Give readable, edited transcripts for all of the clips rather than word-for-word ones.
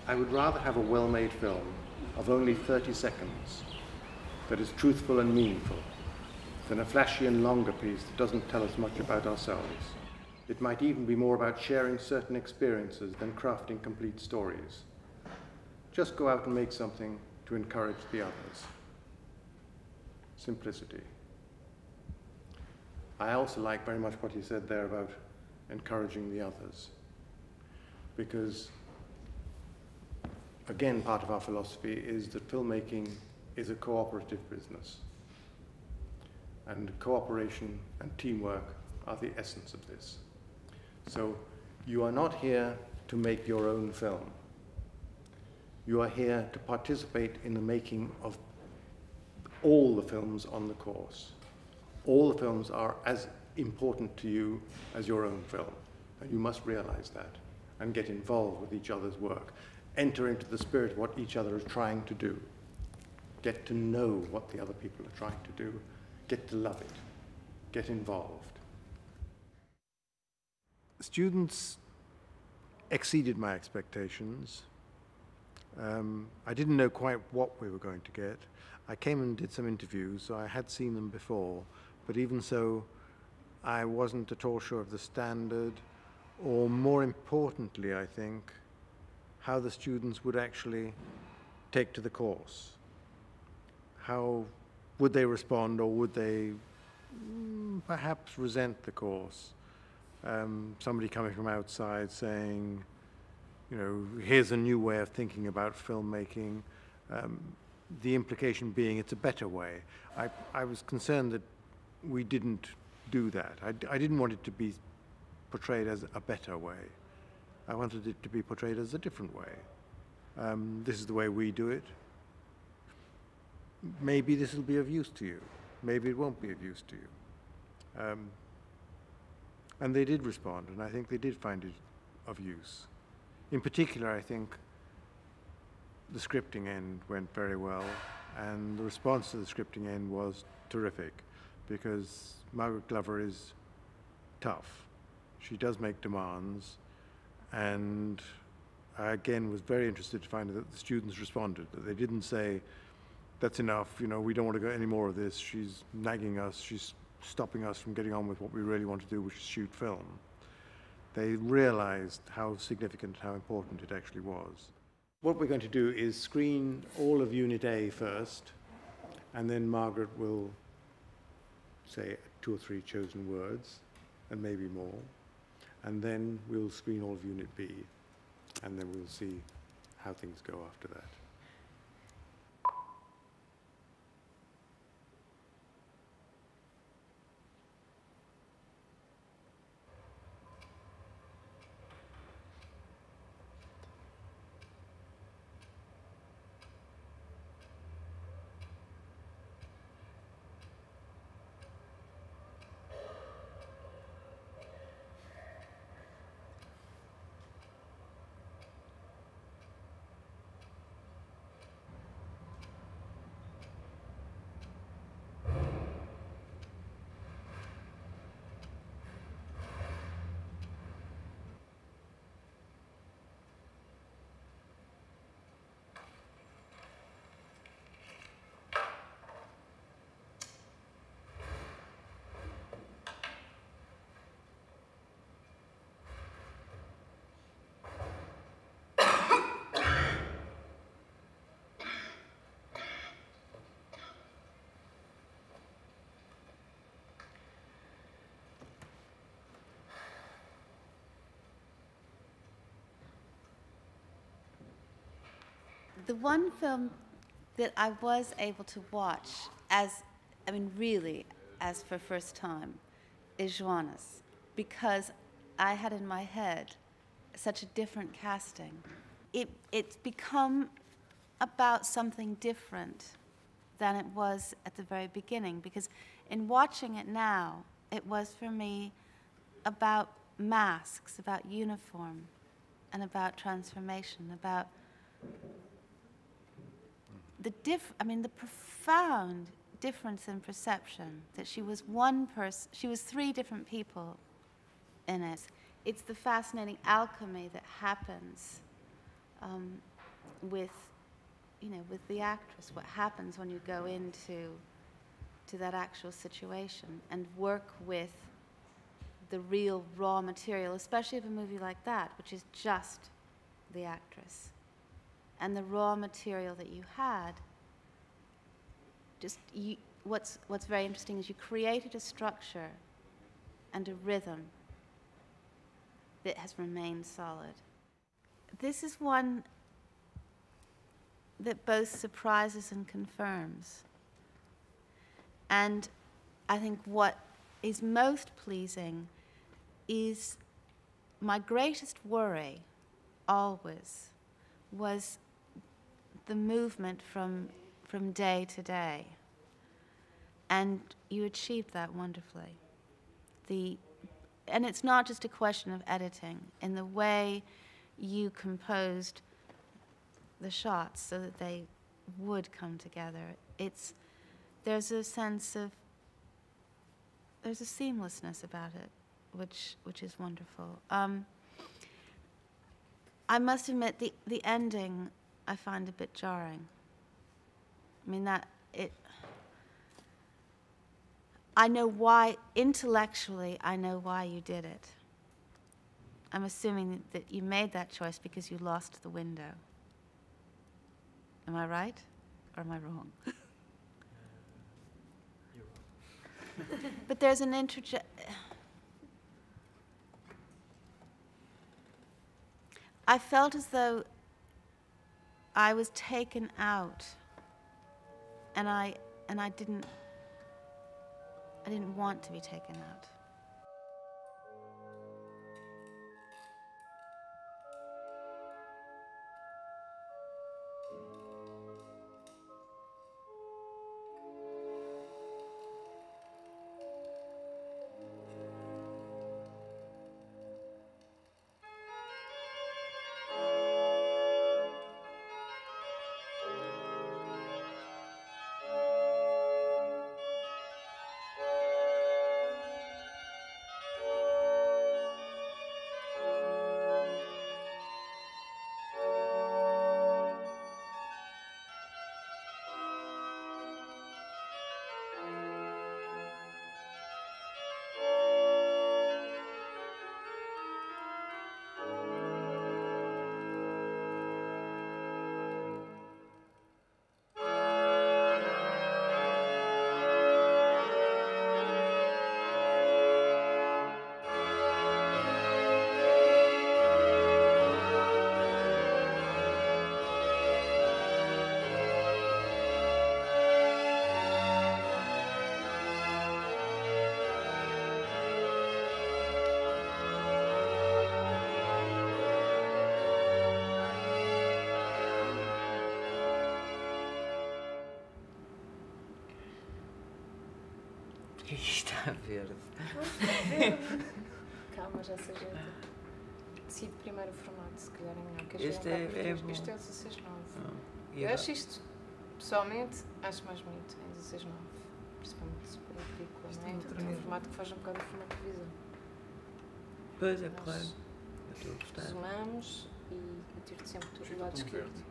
I would rather have a well-made film of only 30 seconds that is truthful and meaningful than a flashy and longer piece that doesn't tell us much about ourselves. It might even be more about sharing certain experiences than crafting complete stories. Just go out and make something to encourage the others. Simplicity. I also like very much what he said there about encouraging the others, because again, part of our philosophy is that filmmaking is a cooperative business, and cooperation and teamwork are the essence of this. So you are not here to make your own film. You are here to participate in the making of all the films on the course. All the films are as important to you as your own film, and you must realize that and get involved with each other's work. Enter into the spirit of what each other is trying to do. Get to know what the other people are trying to do. Get to love it. Get involved. Students exceeded my expectations. I didn't know quite what we were going to get. I came and did some interviews, so I had seen them before, but even so, I wasn't at all sure of the standard, or more importantly, I think, how the students would actually take to the course. How would they respond, or would they perhaps resent the course? Somebody coming from outside saying, you know, here's a new way of thinking about filmmaking, the implication being it's a better way. I was concerned that we didn't do that. I didn't want it to be portrayed as a better way. I wanted it to be portrayed as a different way. This is the way we do it. Maybe this will be of use to you. Maybe it won't be of use to you. And they did respond, and I think they did find it of use. In particular, I think the scripting end went very well, and the response to the scripting end was terrific, because Margaret Glover is tough. She does make demands, and I again was very interested to find that the students responded, that they didn't say, that's enough, you know, we don't want to go any more of this, she's nagging us, she's stopping us from getting on with what we really want to do, which is shoot film. They realized how significant, how important it actually was. What we're going to do is screen all of Unit A first, and then Margaret will say 2 or 3 chosen words, and maybe more, and then we'll screen all of Unit B, and then we'll see how things go after that. The one film that I was able to watch really, as for first time, is Joanna's, because I had in my head such a different casting. It's become about something different than it was at the very beginning, because in watching it now, it was for me about masks, about uniform, and about transformation, about the profound difference in perception, that she was one person, she was 3 different people in it. It's the fascinating alchemy that happens with, you know, with the actress, what happens when you go into that actual situation and work with the real raw material, especially of a movie like that, which is just the actress. And the raw material that you had, just what's very interesting is you created a structure and a rhythm that has remained solid. This is one that both surprises and confirms. And I think what is most pleasing is my greatest worry always was the movement from day to day. And you achieved that wonderfully. And it's not just a question of editing. In the way you composed the shots so that they would come together, there's a sense of, there's a seamlessness about it, which is wonderful. I must admit, the ending I find a bit jarring. I mean, I know why, intellectually, I know why you did it. I'm assuming that you made that choice because you lost the window. Am I right, or am I wrong? You're wrong. But there's an I felt as though I was taken out, and I didn't want to be taken out. que está verde? Calma, já seja. Decide primeiro o formato, se calhar é melhor. Este é bom. Este é o 16:9. Ah, Eu acho isto, pessoalmente, acho mais bonito em 16:9. Principalmente se for em película, não é? Porque é um formato que faz um bocado o formato de televisão. Pois é, Nós claro. Eu estou a gostar. Zoomamos e eu tiro sempre tudo do lado esquerdo.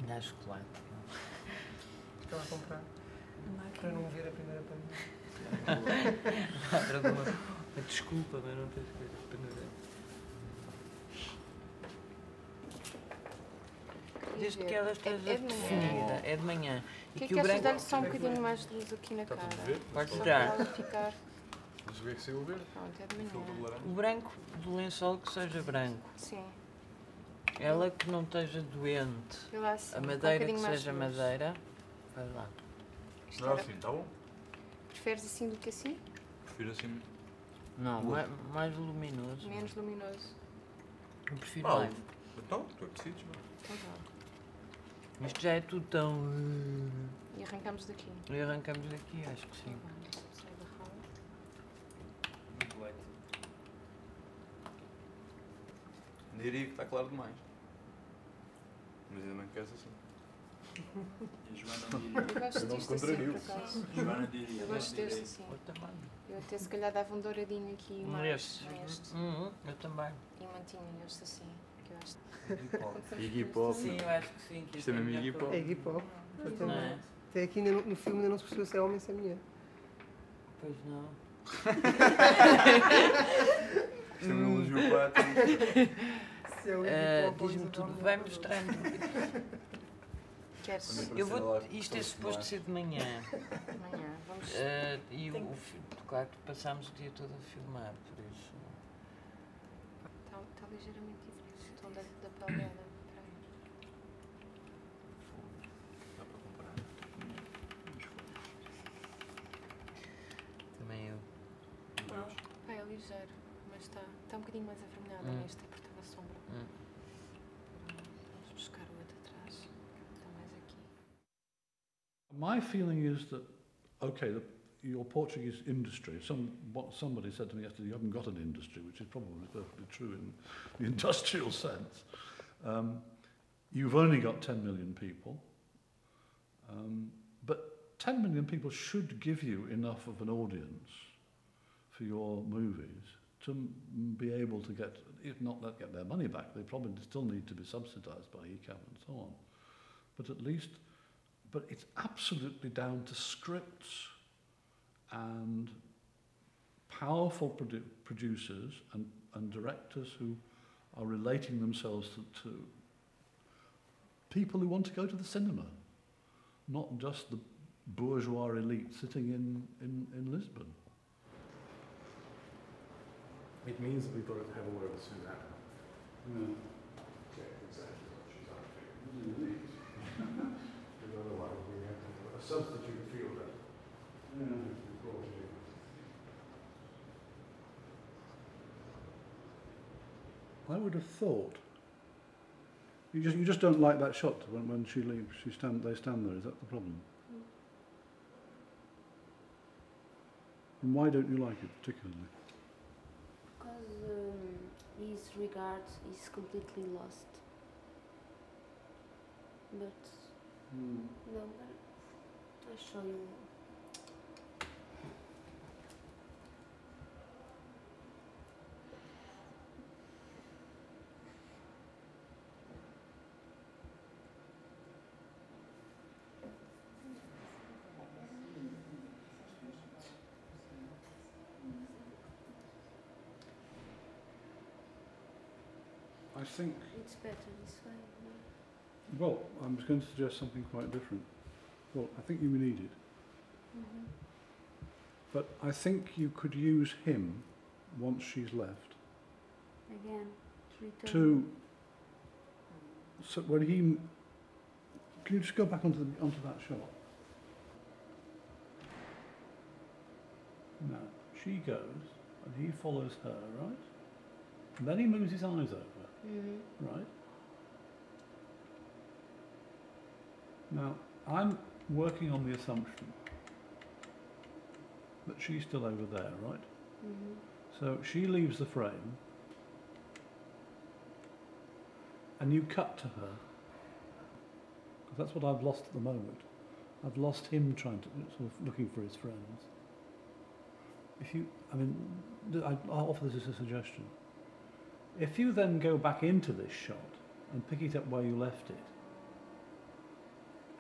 Dá chocolate. Estava a comprar. Para não ver a primeira página. Era uma desculpa, mas não tens coisa para não ver. Desde que ela esteja definida, é de manhã. O que é que achas? Dá-lhe só um bocadinho mais de luz aqui na cara. Pode Só tirar. para ela ficar. Vamos ver que saiu o verde. Pronto, é de manhã. O branco do lençol que seja branco. Sim. Ela que não esteja doente. Vê lá assim, A com um madeira que bocadinho mais seja de luz. madeira. Vai lá. Isto Não, era- assim, está bom? Preferes assim do que assim? Prefiro assim. Não, Boa. mais luminoso. Menos luminoso. Eu prefiro Ah, mais. então, tu é que decides, não é? Então vá. Isto já é tudo tão... E arrancamos daqui. E arrancamos daqui, acho que sim. Então vá, sai da rala. Muito leite. Diria que está claro demais. Mas ainda bem que queres assim. A Joana diria. Eu gosto Eu não disto assim, contrario. por acaso. Joana diria. Eu gosto deste assim. Eu também. Eu até se calhar dava um douradinho aqui mais neste. Eu também. E mantinha este assim, que eu acho. Iggy Pop. Sim, eu acho que sim. Que Isto é mesmo Iggy Pop. É Iggy Pop. Não é? Exatamente. Até aqui no filme ainda não se percebeu se é homem ou se é mulher. Pois não. Isto é um elogio para a atriz. Se é o Iggy Pop ou Diz-me se é tudo, homem. vai mostrando. Queres? Eu vou. Isto é suposto ser de manhã. Amanhã, vamos. E claro que passámos o dia todo a filmar, por isso. Está ligeiramente diferente o tom da pele dela. Dá para comparar. Também eu. Pá, é ligeiro, mas está um bocadinho mais avermelhada neste, porque está na sombra. Vamos buscar o outro atrás, que está mais aqui. My feeling is that, okay, your Portuguese industry, somebody said to me yesterday, you haven't got an industry, which is probably perfectly true in the industrial sense. You've only got 10 million people, but 10 million people should give you enough of an audience for your movies to be able to get, if not get their money back, they probably still need to be subsidised by ECAM and so on. But at least, but it's absolutely down to scripts and powerful producers and directors who are relating themselves to people who want to go to the cinema, not just the bourgeois elite sitting in Lisbon. It means that we've got to have a word with Suzanne. Yeah. Check exactly what she's after. Because otherwise we have to have a substitute fielder. Brought in. I would have thought. You just don't like that shot when she leaves. They stand there. Is that the problem? And why don't you like it particularly? Because his regard is completely lost. But no, I'll show you. I think. It's better this way. Well, I was going to suggest something quite different. Well, I think you need it. But I think you could use him once she's left Again, return. to. So when he. Can you just go back onto that shot? Now she goes and he follows her, right? And then he moves his eyes over, right? Now I'm working on the assumption that she's still over there, right? So she leaves the frame and you cut to her. Because that's what I've lost at the moment. I've lost him trying to, sort of looking for his friends. If you, I mean, I'll offer this as a suggestion. If you then go back into this shot and pick it up where you left it,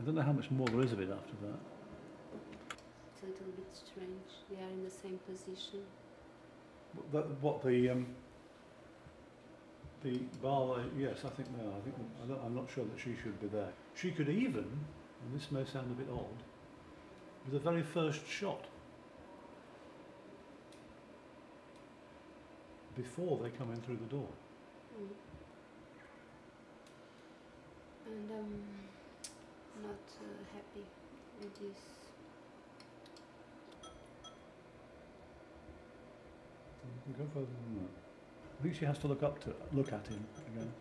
I don't know how much more there is of it after that. It's a little bit strange. They are in the same position. The bar, yes, I think they are. I'm not sure that she should be there. She could even, and this may sound a bit odd, be the very first shot before they come in through the door. And I'm not happy with this. You can go further than that. I think she has to look at him again.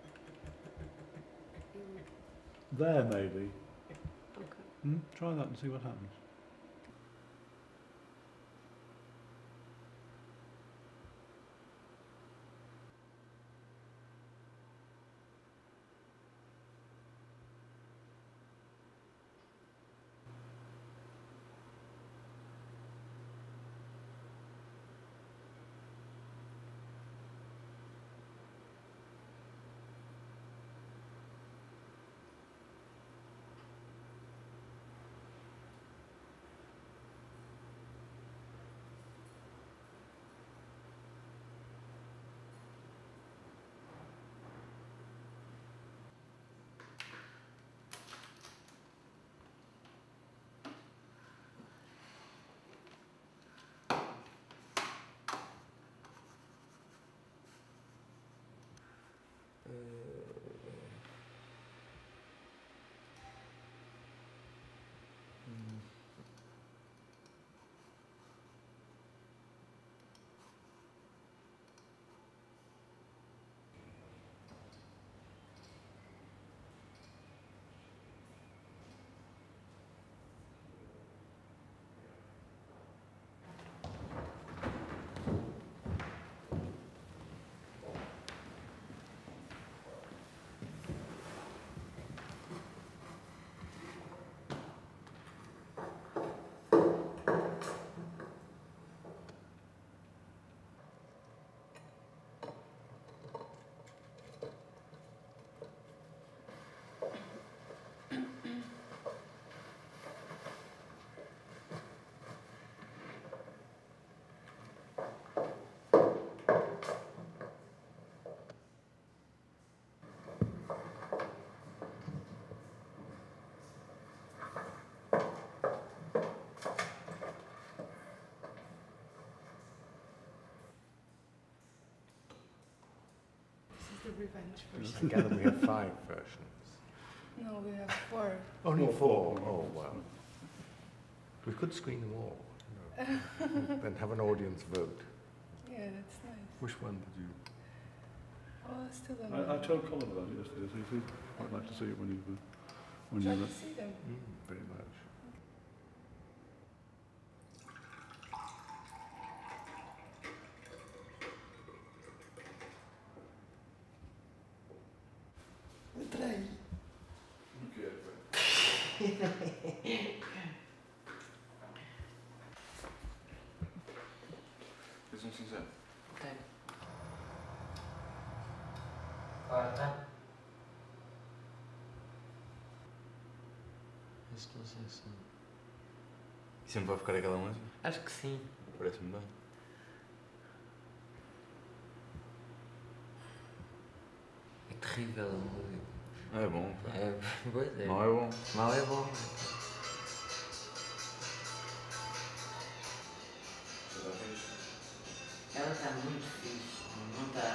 There, maybe. Okay. Try that and see what happens. the revenge I version. gather we have 5 versions. No, we have 4. Only 4? Oh, well. We could screen them all, you know, and have an audience vote. Yeah, that's nice. Which one did you? Oh, I still don't know. I told Colin about it yesterday, so he'd quite like to see it when you Would you like to see them? Very much. Fez um cinzento. Ok. Quarta. Estou a ser assim. E sempre vai ficar aquela música? Acho que sim. Parece-me bem. É terrível a música. É bom, pá. É, pois é. Mal é bom. Mal é bom. Ela está muito fixe. Não está?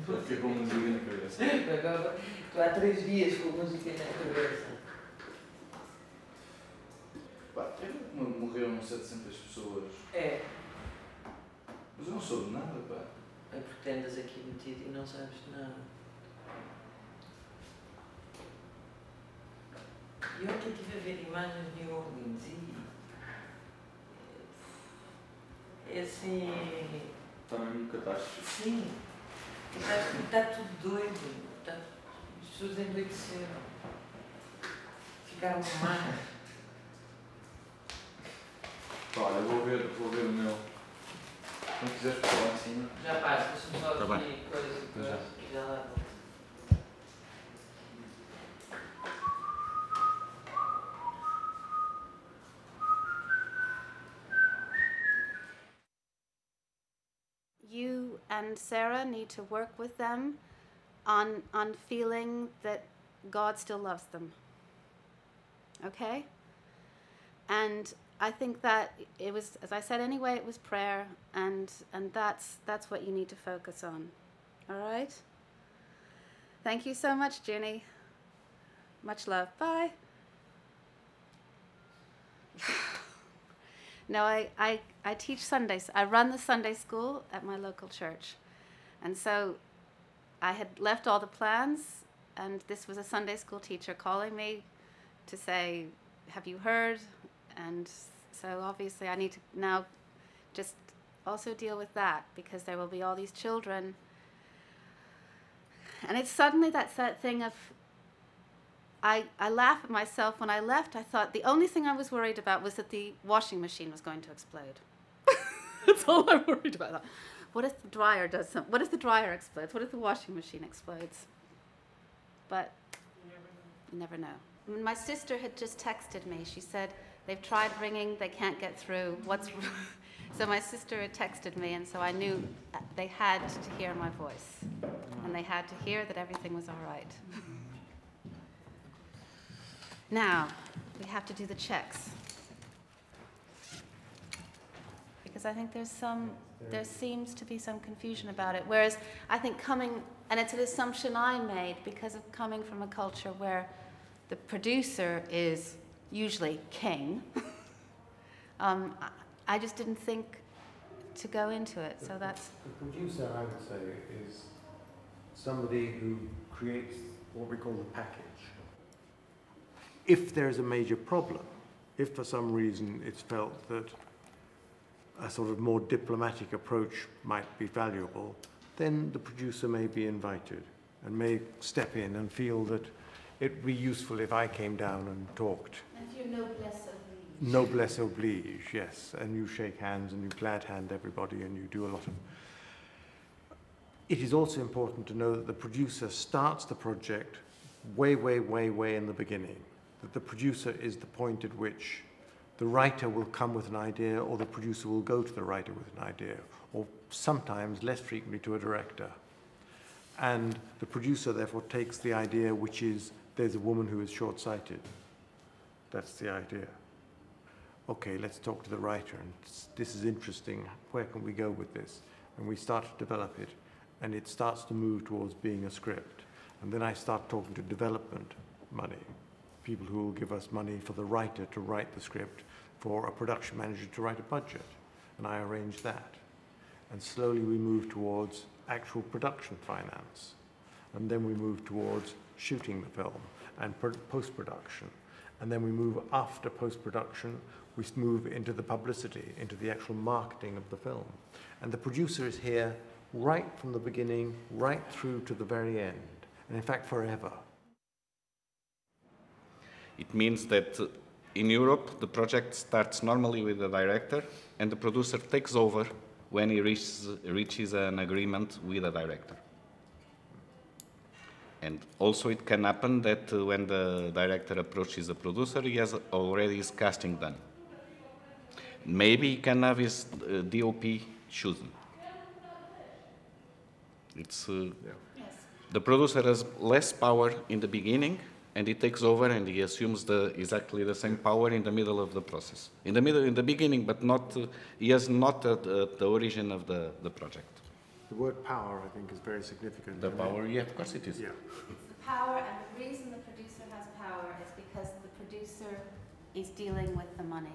Eu fiquei com música na cabeça. Agora, estou há 3 dias com música na cabeça. Pá, morreram 700 pessoas. É. Mas eu não sou de nada, pá. É porque andas aqui metido e não sabes de nada. E ontem estive a ver imagens de New Orleans e... É assim... Está mesmo catástrofe. Sim. Está tudo doido. As pessoas endoideceram. Ficaram más. Pá, olha, vou ver o meu. Se não quiseres ficar lá em cima. Já passa, deixa-me só Tá aqui coisa que já lá vou. You and Sarah need to work with them on feeling that God still loves them. Okay? And I think that it was, as I said anyway, it was prayer, and that's what you need to focus on. All right? Thank you so much, Ginny. Much love. Bye. No, I teach Sundays. I run the Sunday school at my local church. And so I had left all the plans, and this was a Sunday school teacher calling me to say, have you heard? And so obviously I need to now just also deal with that, because there will be all these children. And it's suddenly that thing of, I laugh at myself. When I left, I thought the only thing I was worried about was that the washing machine was going to explode. That's all I'm worried about. What if the dryer does something? What if the dryer explodes? What if the washing machine explodes? But you never know. My sister had just texted me. She said, they've tried ringing, they can't get through. So my sister had texted me, and so I knew they had to hear my voice. And they had to hear that everything was all right. Now, we have to do the checks. Because I think there seems to be some confusion about it. Whereas I think and it's an assumption I made because of coming from a culture where the producer is usually king. I just didn't think to go into it, so that's... The producer, I would say, is somebody who creates what we call the package. If there's a major problem, if for some reason it's felt that a sort of more diplomatic approach might be valuable, then the producer may be invited and may step in and feel that it would be useful if I came down and talked. And if you're noblesse oblige. Noblesse oblige, yes. And you shake hands and you glad hand everybody and you do a lot of... It is also important to know that the producer starts the project way, way, way, way in the beginning. That the producer is the point at which the writer will come with an idea, or the producer will go to the writer with an idea, or sometimes, less frequently, to a director. And the producer, therefore, takes the idea, which is, there's a woman who is short-sighted. That's the idea. okay, let's talk to the writer, and this is interesting, where can we go with this? And we start to develop it, and it starts to move towards being a script. And then I start talking to development money, people who will give us money for the writer to write the script, for a production manager to write a budget, and I arrange that. And slowly we move towards actual production finance. And then we move towards shooting the film and post-production. And then we move after post-production, we move into the publicity, into the actual marketing of the film. And the producer is here right from the beginning, right through to the very end, and in fact forever. It means that in Europe, the project starts normally with the director, and the producer takes over when he reaches an agreement with the director. And also it can happen that when the director approaches the producer, he has already his casting done. Maybe he can have his DOP chosen. It's, the producer has less power in the beginning, and he takes over and he assumes exactly the same power in the middle of the process. In the beginning, but not, he has not the origin of the project. The word power, I think, is very significant. The power, yeah, of course it is. Yeah. It's the power, and the reason the producer has power is because the producer is dealing with the money.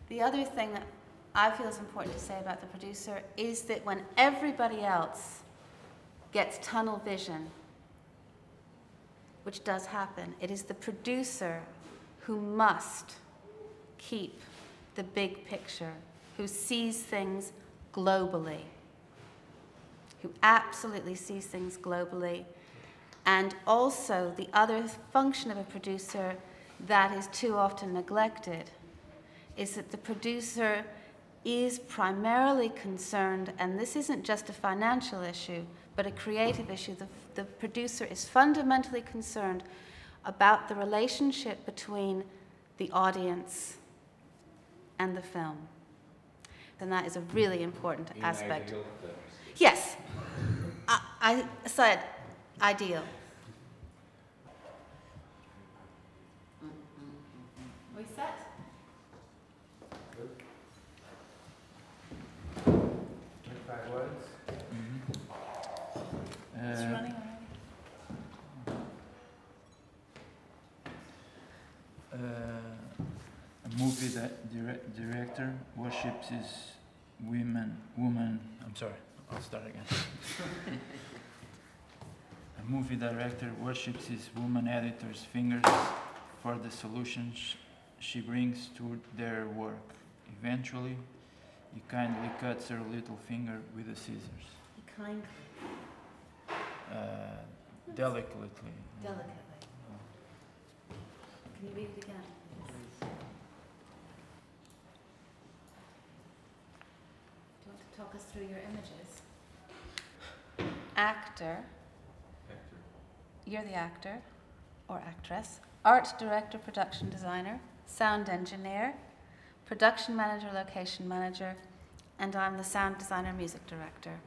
The other thing that I feel is important to say about the producer is that when everybody else gets tunnel vision, which does happen, it is the producer who must keep the big picture, who sees things globally, who absolutely sees things globally. And also the other function of a producer that is too often neglected is that the producer is primarily concerned, and this isn't just a financial issue, but a creative issue. The producer is fundamentally concerned about the relationship between the audience and the film. And that is a really important aspect. Yes, I said ideal. We set? 25 words. It's running already. A movie director worships his I'm sorry, I'll start again. A movie director worships his woman editor's fingers for the solutions she brings to their work. Eventually, he kindly cuts her little finger with the scissors. He kindly. Delicately. Delicately. Can you read it again, please? Do you want to talk us through your images? Actor. You're the actor or actress. Art director, production designer, sound engineer, production manager, location manager, and I'm the sound designer, music director.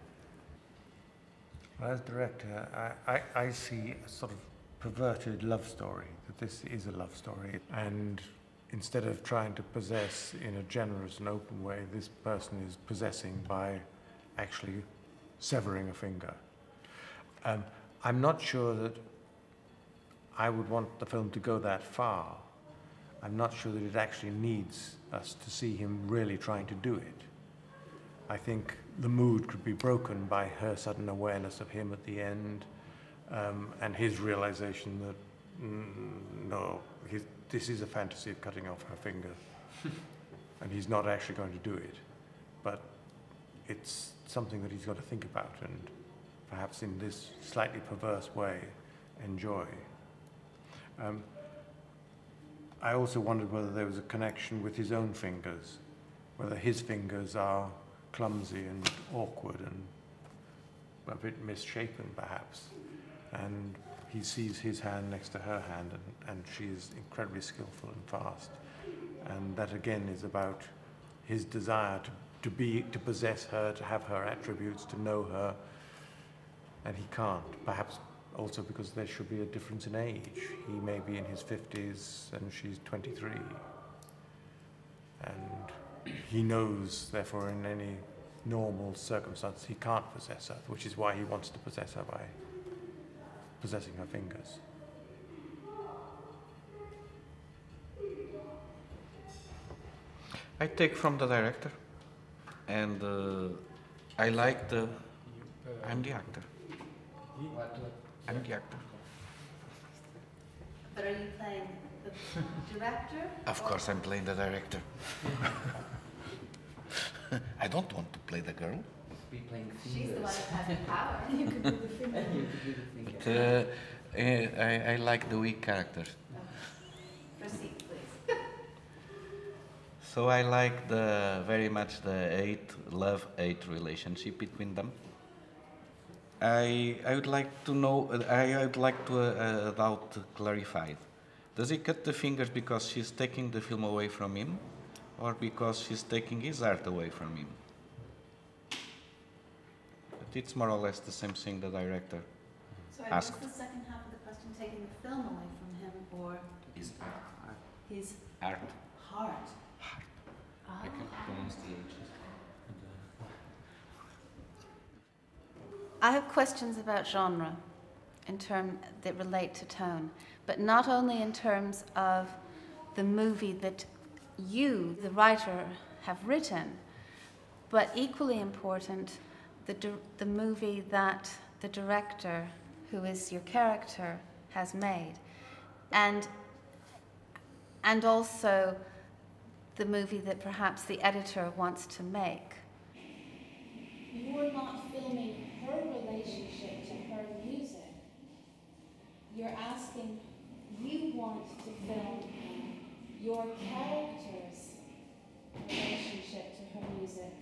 Well, as director, I see a sort of perverted love story, that this is a love story. And instead of trying to possess in a generous and open way, this person is possessing by actually severing a finger. I'm not sure that I would want the film to go that far. I'm not sure that it actually needs us to see him really trying to do it. I think the mood could be broken by her sudden awareness of him at the end, and his realization that, no, this is a fantasy of cutting off her finger, and he's not actually going to do it. But it's something that he's got to think about and perhaps in this slightly perverse way enjoy. I also wondered whether there was a connection with his own fingers, whether his fingers are clumsy and awkward and a bit misshapen perhaps, and he sees his hand next to her hand, and she is incredibly skillful and fast, and that again is about his desire to possess her, to have her attributes, to know her, and he can't, perhaps also because there should be a difference in age. He may be in his 50s and she's 23. And he knows, therefore, in any normal circumstance, he can't possess her, which is why he wants to possess her by possessing her fingers. I take from the director, and I like the... I'm the actor. I'm the actor. But are you playing the director? Of course I'm playing the director. I don't want to play the girl. Be playing She's the one who has the power. You could do the finger. And you could do the finger. But I like the weak characters. Proceed, please. So I like very much the love-hate relationship between them. I would like to know, I would like to doubt clarified. Does he cut the fingers because she's taking the film away from him, or because she's taking his art away from him? But it's more or less the same thing the director asked. What's the second half of the question? Taking the film away from him, or His art. his Art. heart? I can pronounce the H's. I have questions about genre that relate to tone, but not only in terms of the movie that you, the writer, have written, but equally important, the movie that the director, who is your character, has made, and also the movie that perhaps the editor wants to make. You're not filming her relationship to her music. You're asking, you want to film your character's relationship to her music.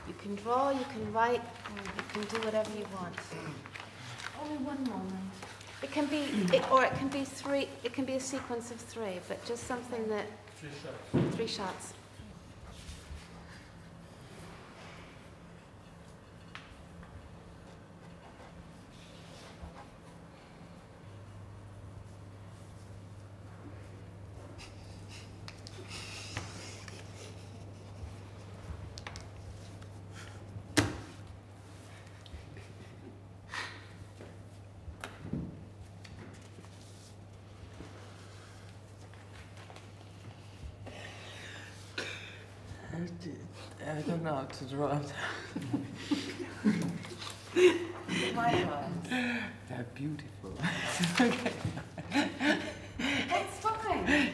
You can draw, you can write, you can do whatever you want. Only one moment. It can be, or it can be three. It can be a sequence of three, but just something that. 3 shots. 3 shots. I don't know how to draw it. They're beautiful. Okay. That's fine.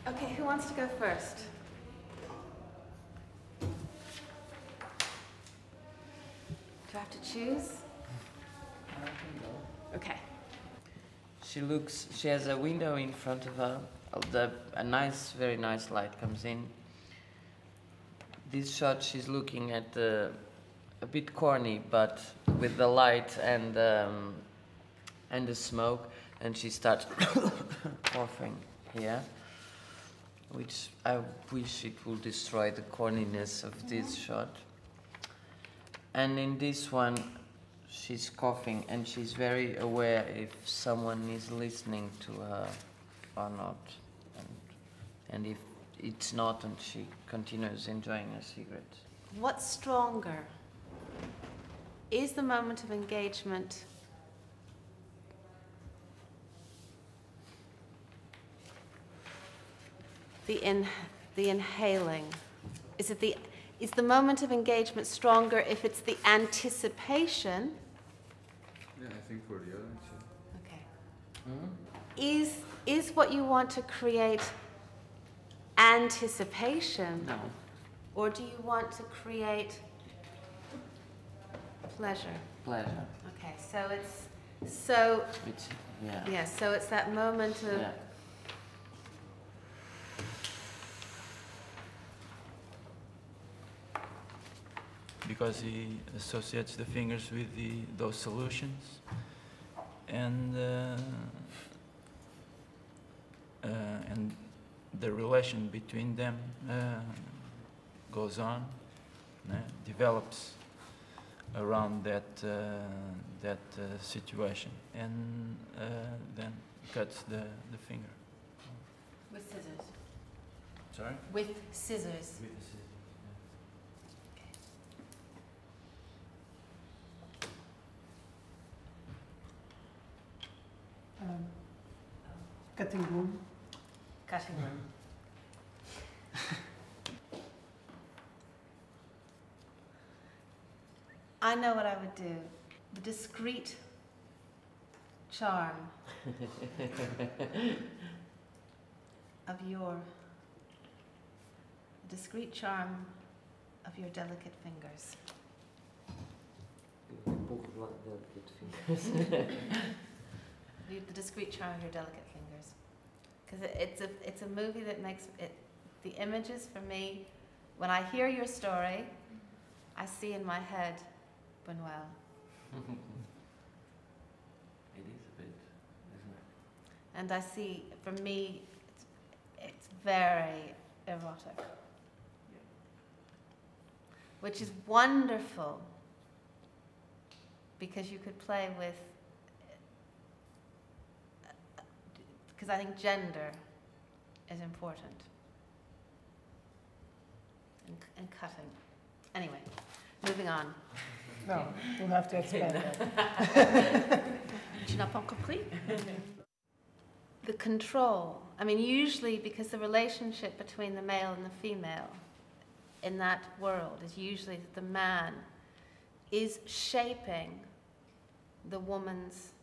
Okay, who wants to go first? Do I have to choose? Okay. She has a window in front of her. Very nice light comes in. This shot, she's looking at a bit corny, but with the light and the smoke, and she starts coughing here, which I wish it would destroy the corniness of this shot. And in this one, she's coughing, and she's very aware if someone is listening to her or not. And if it's not, and she continues enjoying her cigarette. What's stronger? Is the moment of engagement the inhaling? Is the moment of engagement stronger if it's the anticipation? Yeah, I think for the audience. Yeah. Okay. Is what you want to create anticipation? No. Or do you want to create pleasure? Pleasure. Okay, It's, yeah. yeah, so it's that moment of Yeah. Because he associates the fingers with those solutions, and and the relation between them goes on, develops around that situation, and then cuts the finger. With scissors. Sorry? With scissors. With the scissors. Cutting room. Cutting room. I know what I would do. The discreet charm of your delicate fingers. The discreet charm of your delicate fingers. Because it's a movie that makes it, the images for me, when I hear your story, I see in my head Buñuel. It is a bit, isn't it? And I see, for me, it's very erotic. Which is wonderful, because you could play with, because I think gender is important. And cutting. Anyway, moving on. No, you'll have to expand that. Tu n'as pas compris? The control. I mean, usually because the relationship between the male and the female in that world is usually that the man is shaping the woman's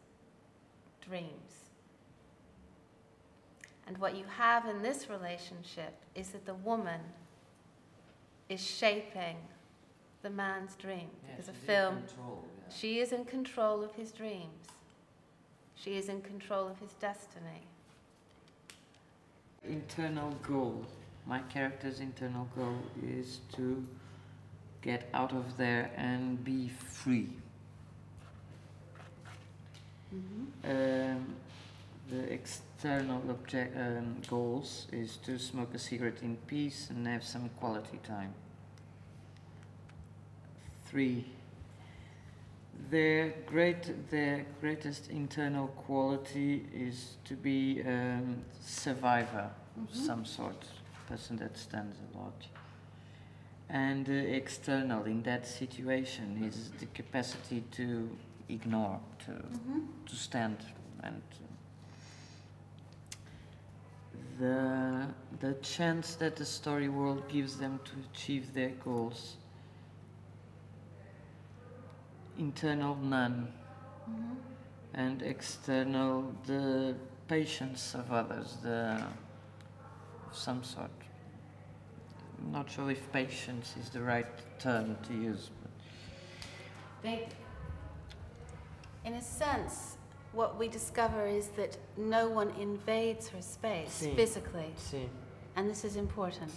dreams. And what you have in this relationship is that the woman is shaping the man's dream. Because a film, she is in control of his dreams. She is in control of his destiny. Internal goal. My character's internal goal is to get out of there and be free. The external goals is to smoke a cigarette in peace and have some quality time. 3. Their greatest internal quality is to be a survivor of some sort, person that stands a lot. And external in that situation is the capacity to ignore, to stand, and the chance that the story world gives them to achieve their goals. Internal, none. And external, the patience of others, of some sort. I'm not sure if patience is the right term to use. But in a sense, what we discover is that no one invades her space physically. And this is important.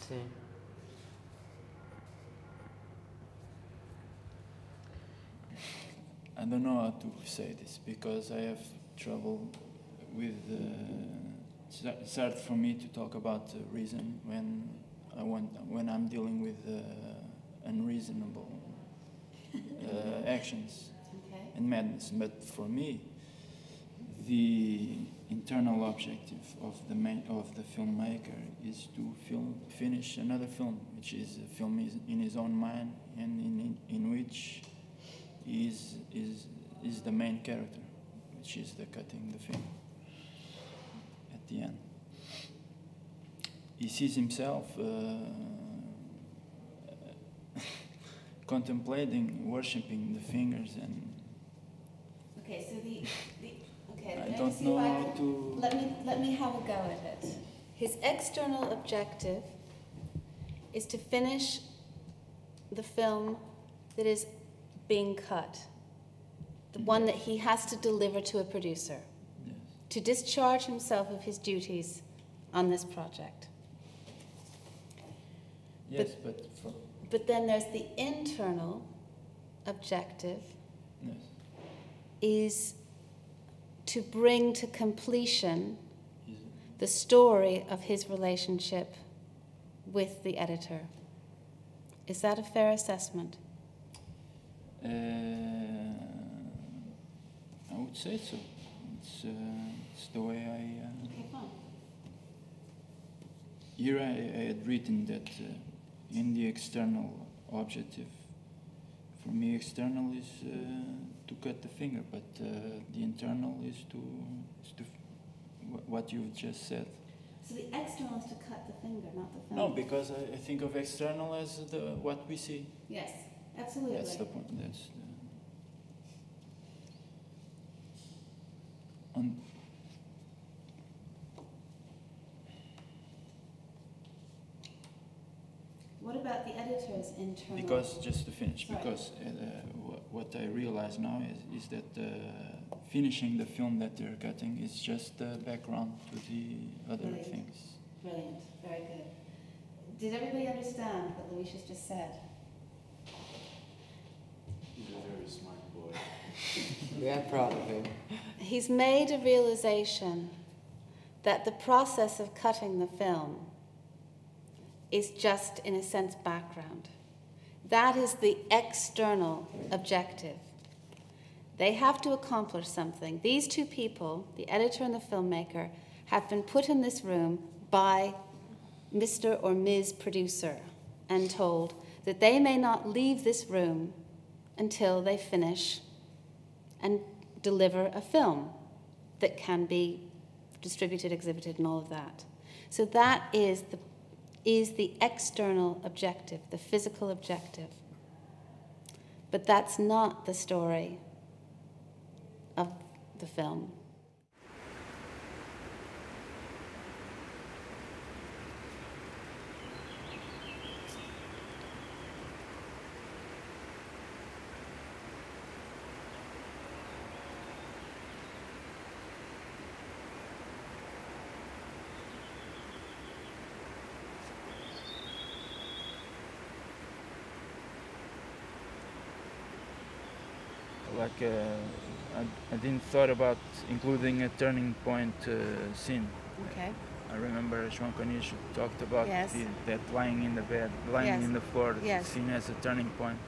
I don't know how to say this because I have trouble with. It's hard for me to talk about reason when I'm dealing with unreasonable actions and madness. But for me, the internal objective of the filmmaker is to finish another film, which is a film in his own mind and in which is the main character, which is the cutting the film at the end. He sees himself contemplating, worshipping the fingers, and okay. So okay. I don't know how to. Let me have a go at it. His external objective is to finish the film that is being cut, the one that he has to deliver to a producer, to discharge himself of his duties on this project. Yes, but then there's the internal objective, is to bring to completion the story of his relationship with the editor. Is that a fair assessment? I would say so. It's the way I... Okay, fine. Here I had written that in the external objective, for me external is to cut the finger, but the internal is to what you've just said. So the external is to cut the finger, not the film. No, because I think of external as what we see. Yes, absolutely. That's the point. That's on. What about the editor's internal? Because, just to finish, Sorry. because what I realize now is that finishing the film that they're cutting is just the background to the other Brilliant. things. Brilliant, very good. Did everybody understand what Lucius just said? He's a very smart boy. We are proud of him. He's made a realization that the process of cutting the film is just, in a sense, background. That is the external objective. They have to accomplish something. These two people, the editor and the filmmaker, have been put in this room by Mr. or Ms. Producer and told that they may not leave this room until they finish and deliver a film that can be distributed, exhibited, and all of that. So that is the external objective, the physical objective. But that's not the story of the film. Like I didn't thought about including a turning point scene. Okay. I remember João Canijo talked about Yes. that lying in the bed, lying Yes. in the floor, Yes. seen as a turning point.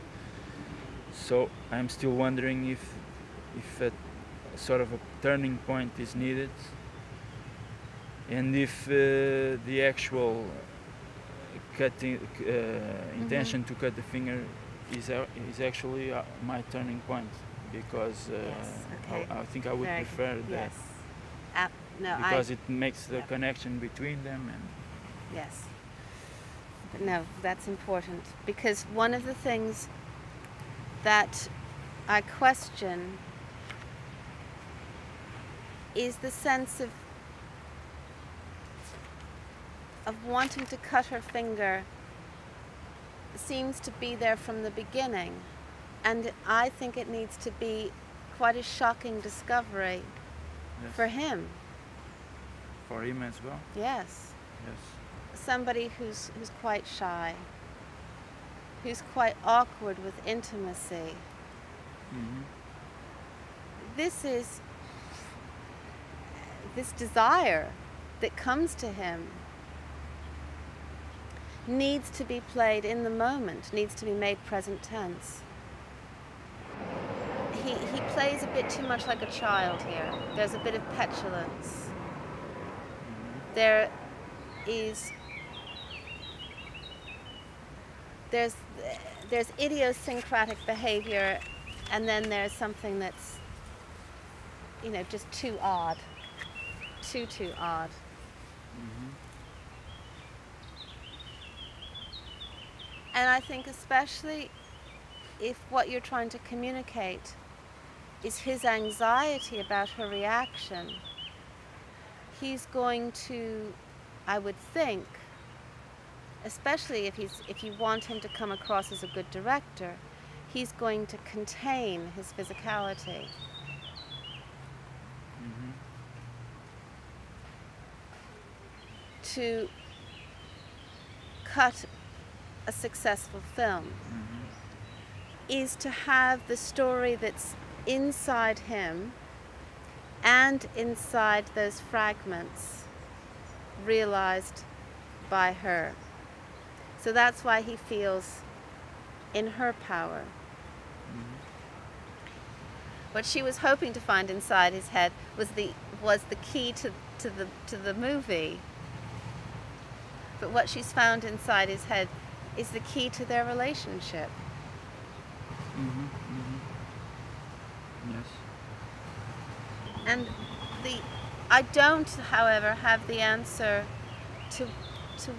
So I'm still wondering if a sort of a turning point is needed, and if the actual cutting intention to cut the finger is actually my turning point, because Yes, okay. I think I would Very prefer good. that. Yes. No, Because it makes the connection between them. And yes. But no, that's important, because one of the things that I question is the sense of wanting to cut her finger seems to be there from the beginning, and I think it needs to be quite a shocking discovery yes. for him. For him as well. Yes. Yes. Somebody who's quite shy, who's quite awkward with intimacy. Mm-hmm. This desire that comes to him needs to be played in the moment, needs to be made present tense. He plays a bit too much like a child here. There's a bit of petulance. There's idiosyncratic behavior, and then there's something that's, just too odd. Too odd. Mm-hmm. And I think especially if what you're trying to communicate is his anxiety about her reaction, he's going to, I would think, especially if you want him to come across as a good director, he's going to contain his physicality. Mm-hmm. To cut a successful film is to have the story that's inside him and inside those fragments realized by her. So that's why he feels in her power. What she was hoping to find inside his head was the key to the movie. But what she's found inside his head is the key to their relationship. Yes. And I don't, however, have the answer to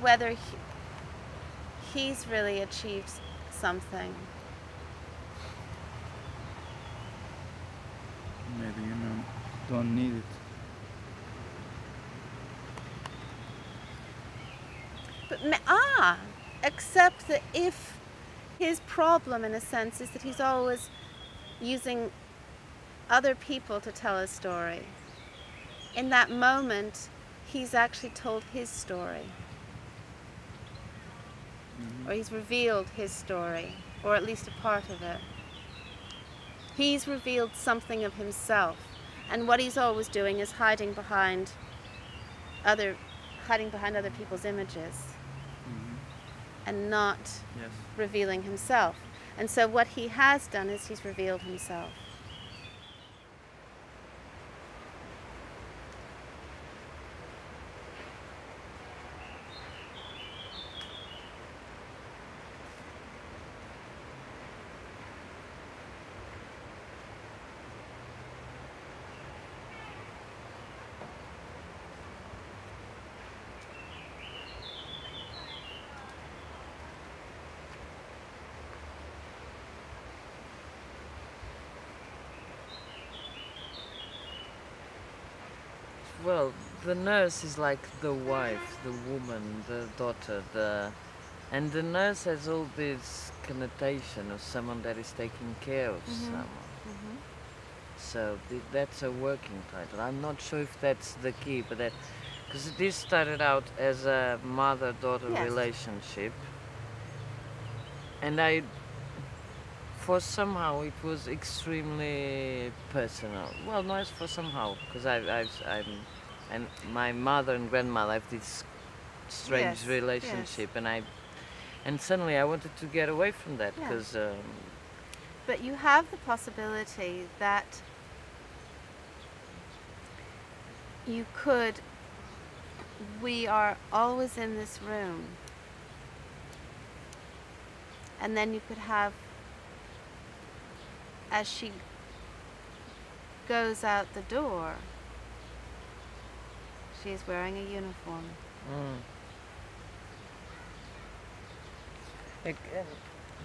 whether he's really achieved something. Maybe don't need it. But except that if his problem, in a sense, is that he's always using other people to tell his story. In that moment, he's actually told his story. Or he's revealed his story, or at least a part of it. He's revealed something of himself, and what he's always doing is hiding behind other people's images, and not revealing himself. And so what he has done is he's revealed himself. Well, the nurse is like the wife, the woman, the daughter, and the nurse has all this connotation of someone that is taking care of someone. So that's a working title. I'm not sure if that's the key, but because this started out as a mother-daughter relationship, and for somehow it was extremely personal. Well, not for somehow, because and my mother and grandmother have this strange relationship, and suddenly I wanted to get away from that because. But you have the possibility that you could. We are always in this room, and then you could have. As she goes out the door, she is wearing a uniform.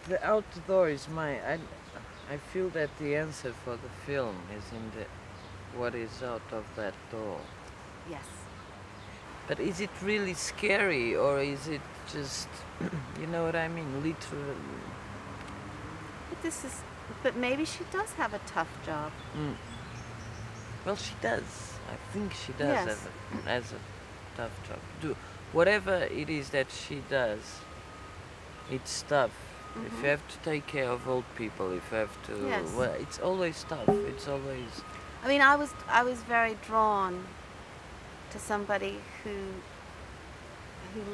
The outdoor is I feel that the answer for the film is in what is out of that door. Yes. But is it really scary, or is it just, you know what I mean, literally? But maybe she does have a tough job. Well, she does. I think she does as a tough job. Whatever it is that she does, it's tough. If you have to take care of old people, if you have to, well, it's always tough. It's always. I mean, I was very drawn to somebody who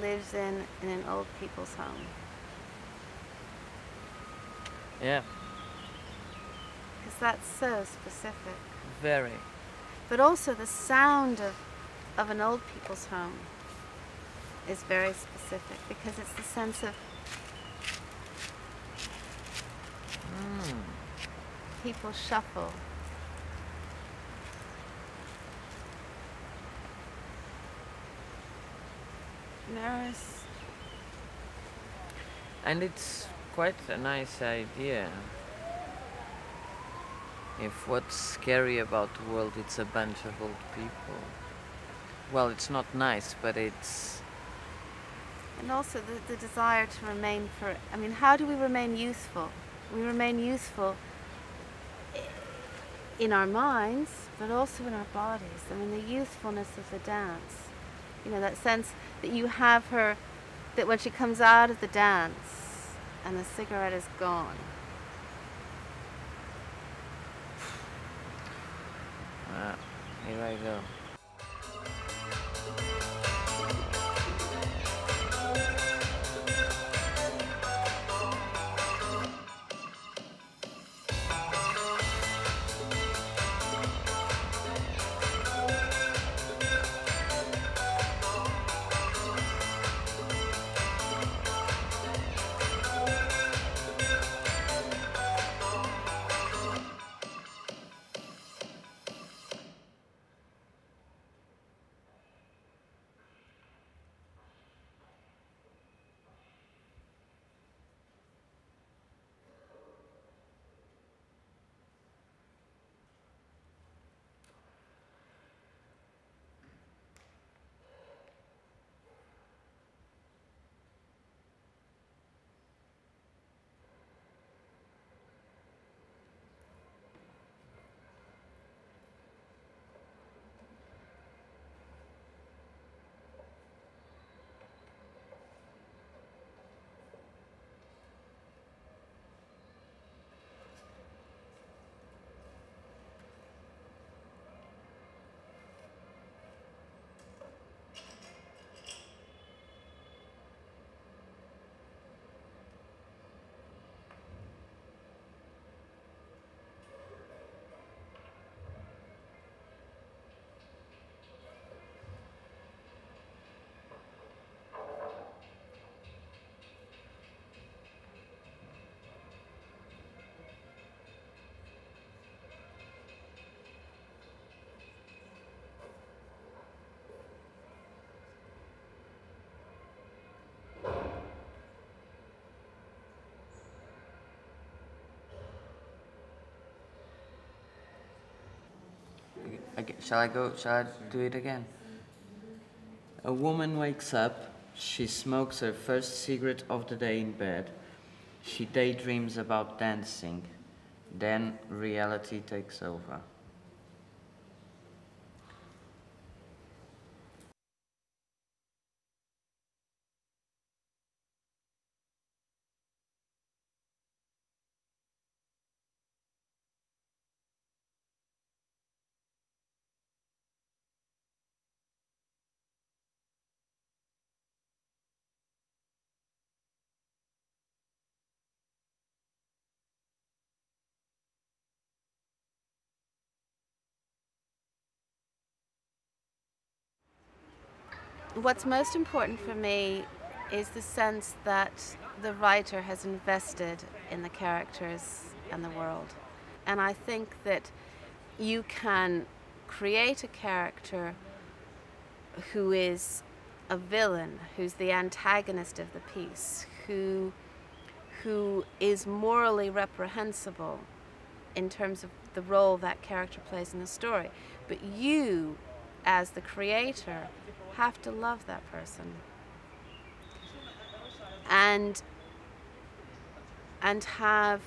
lives in an old people's home. Yeah. Because that's so specific. Very. But also the sound of an old people's home is very specific, because it's the sense of people shuffle. Nurse. And it's quite a nice idea. If what's scary about the world, it's a bunch of old people. Well, it's not nice, but it's... And also the desire to remain I mean, how do we remain youthful? We remain youthful in our minds, but also in our bodies. I mean, the youthfulness of the dance. You know, that sense that you have her, that when she comes out of the dance and the cigarette is gone. Here I go. Shall I do it again? A woman wakes up, she smokes her first cigarette of the day in bed, she daydreams about dancing, then reality takes over. What's most important for me is the sense that the writer has invested in the characters and the world. And I think that you can create a character who is a villain, who's the antagonist of the piece, who is morally reprehensible in terms of the role that character plays in the story. But you, as the creator, have to love that person and have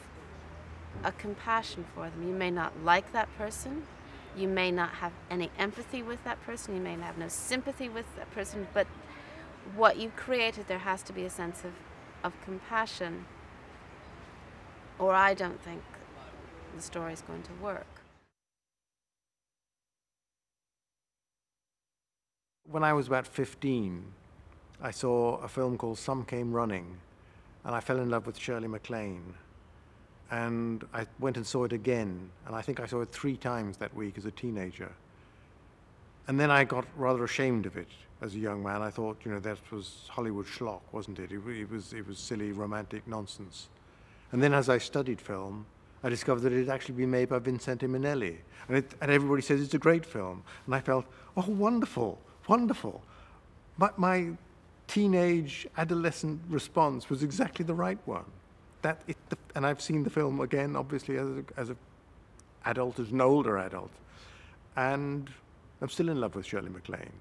a compassion for them. You may not like that person, you may not have any empathy with that person, you may have no sympathy with that person, but what you created, there has to be a sense of compassion, or I don't think the story is going to work. When I was about 15, I saw a film called Some Came Running, and I fell in love with Shirley MacLaine. And I went and saw it again, and I think I saw it 3 times that week as a teenager. And then I got rather ashamed of it as a young man. I thought, you know, that was Hollywood schlock, wasn't it? It was silly, romantic nonsense. And then as I studied film, I discovered that it had actually been made by Vincente Minnelli. And everybody says it's a great film. And I felt, oh, wonderful, wonderful. My teenage, adolescent response was exactly the right one. And I've seen the film again, obviously, as an adult, as an older adult. And I'm still in love with Shirley MacLaine.